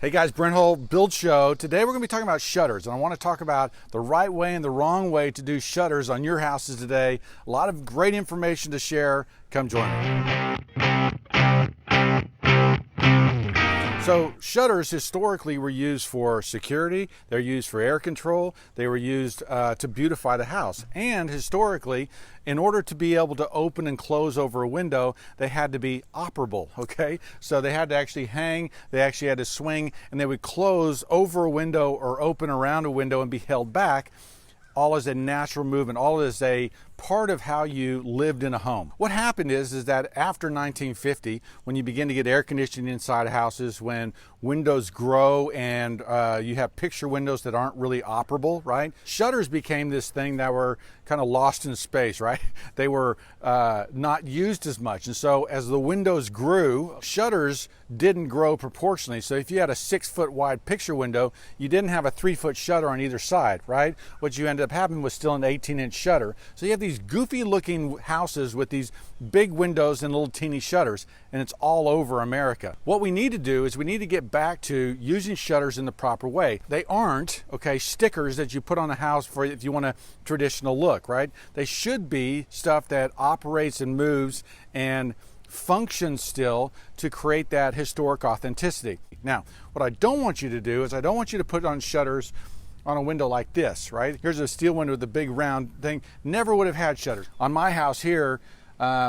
Hey guys, Brent Build Show. Today we're going to be talking about shutters, and I want to talk about the right way and the wrong way to do shutters on your houses today. A lot of great information to share. Come join me. So shutters historically were used for security, they're used for air control, they were used to beautify the house. And historically, in order to be able to open and close over a window, they had to be operable, okay? So they had to actually hang, they actually had to swing, and they would close over a window or open around a window and be held back, all as a natural movement, all as a part of how you lived in a home. What happened is that after 1950, when you begin to get air conditioning inside houses, when windows grow and you have picture windows that aren't really operable, right? Shutters became this thing that were kind of lost in space, right? They were not used as much. And so as the windows grew, shutters didn't grow proportionally. So if you had a 6-foot wide picture window, you didn't have a 3-foot shutter on either side, right? What you ended up having was still an 18-inch shutter. So you have these goofy looking houses with these big windows and little teeny shutters, and it's all over America. What we need to do is we need to get back to using shutters in the proper way. They aren't, okay, stickers that you put on a house for if you want a traditional look, right? They should be stuff that operates and moves and functions still to create that historic authenticity. Now, what I don't want you to do is I don't want you to put on shutters on a window like this, right? Here's a steel window with a big round thing. Never would have had shutters. On my house here,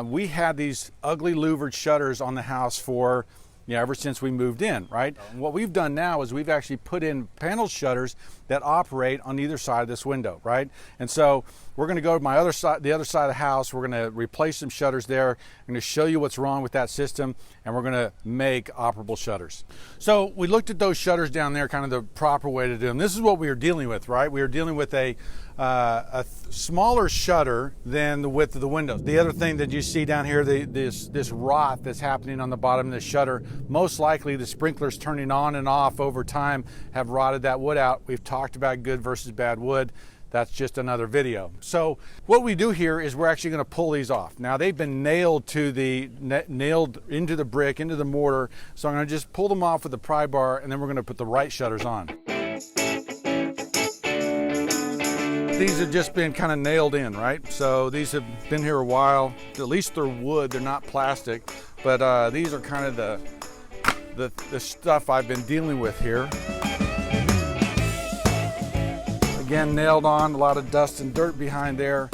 we had these ugly louvered shutters on the house for, ever since we moved in, right? What we've done now is we've actually put in panel shutters that operate on either side of this window, right? And so we're gonna go to the other side of the house. We're gonna replace some shutters there. I'm gonna show you what's wrong with that system, and we're gonna make operable shutters. So we looked at those shutters down there, kind of the proper way to do them. This is what we were dealing with, right? We were dealing with a smaller shutter than the width of the windows. The other thing that you see down here, this rot that's happening on the bottom of the shutter, most likely the sprinklers turning on and off over time have rotted that wood out. We've talked about good versus bad wood. That's just another video. So what we do here is we're actually going to pull these off. Now they've been nailed into the brick, into the mortar. So I'm going to just pull them off with the pry bar, and then we're going to put the right shutters on. These have just been kind of nailed in, right? So these have been here a while. At least they're wood, they're not plastic. But these are kind of the stuff I've been dealing with here. Again, nailed on, a lot of dust and dirt behind there.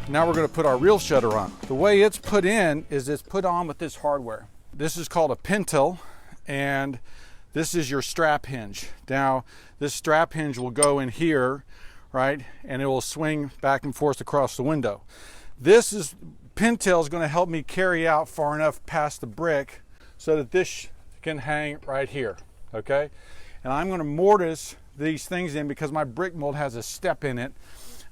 Now we're going to put our real shutter on. The way it's put in is it's put on with this hardware. This is called a pintail, and this is your strap hinge. Now, this strap hinge will go in here, right? And it will swing back and forth across the window. Pintail is going to help me carry out far enough past the brick so that this can hang right here, okay? And I'm going to mortise these things in because my brick mold has a step in it.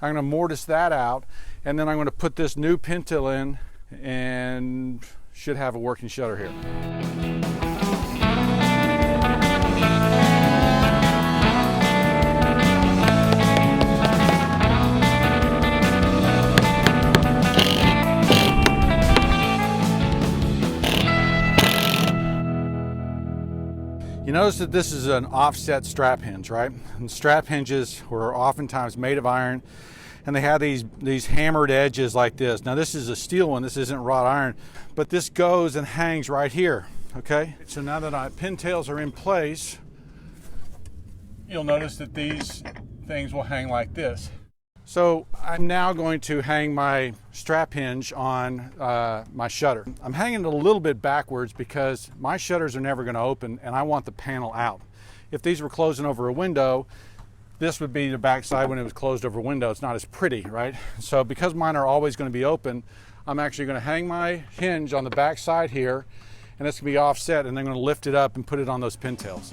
I'm going to mortise that out, and then I'm going to put this new pintail in and should have a working shutter here. You notice that this is an offset strap hinge, right? And strap hinges were oftentimes made of iron, and they had these hammered edges like this. Now this is a steel one, this isn't wrought iron, but this goes and hangs right here, okay? So now that our pintails are in place, you'll notice that these things will hang like this. So I'm now going to hang my strap hinge on my shutter. I'm hanging it a little bit backwards because my shutters are never going to open and I want the panel out. If these were closing over a window, this would be the back side when it was closed over a window. It's not as pretty, right? So because mine are always going to be open, I'm actually going to hang my hinge on the back side here, and it's going to be offset, and then I'm going to lift it up and put it on those pintails.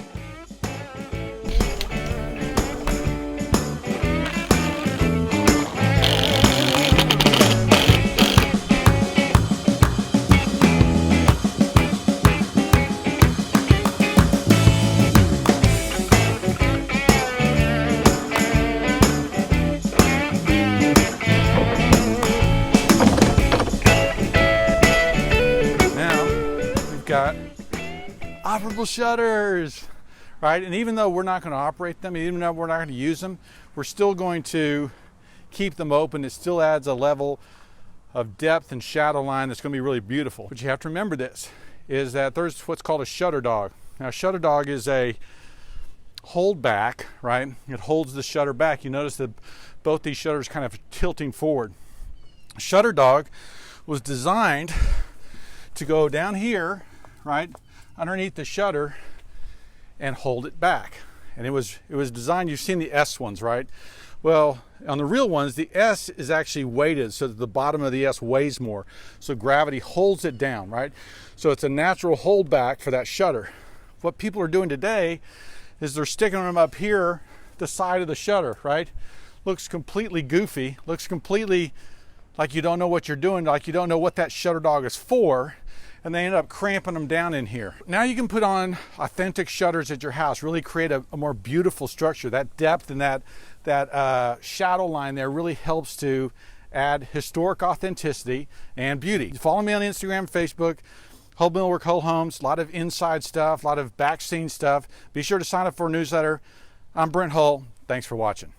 operable beautiful shutters, right? And even though we're not going to operate them, even though we're not going to use them, we're still going to keep them open. It still adds a level of depth and shadow line that's going to be really beautiful. But you have to remember this, is that there's what's called a shutter dog. Now, a shutter dog is a hold back, right? It holds the shutter back. You notice that both these shutters kind of tilting forward. A shutter dog was designed to go down here, right, underneath the shutter and hold it back. And it was designed, you've seen the S ones, right? Well, on the real ones, the S is actually weighted so that the bottom of the S weighs more. So gravity holds it down, right? So it's a natural hold back for that shutter. What people are doing today is they're sticking them up here, the side of the shutter, right? Looks completely goofy, looks completely like you don't know what you're doing, like you don't know what that shutter dog is for, and they end up cramping them down in here. Now you can put on authentic shutters at your house, really create a more beautiful structure. That depth and that shadow line there really helps to add historic authenticity and beauty. Follow me on Instagram, Facebook, Whole Millwork, Whole Homes, a lot of inside stuff, a lot of back scene stuff. Be sure to sign up for a newsletter. I'm Brent Hull. Thanks for watching.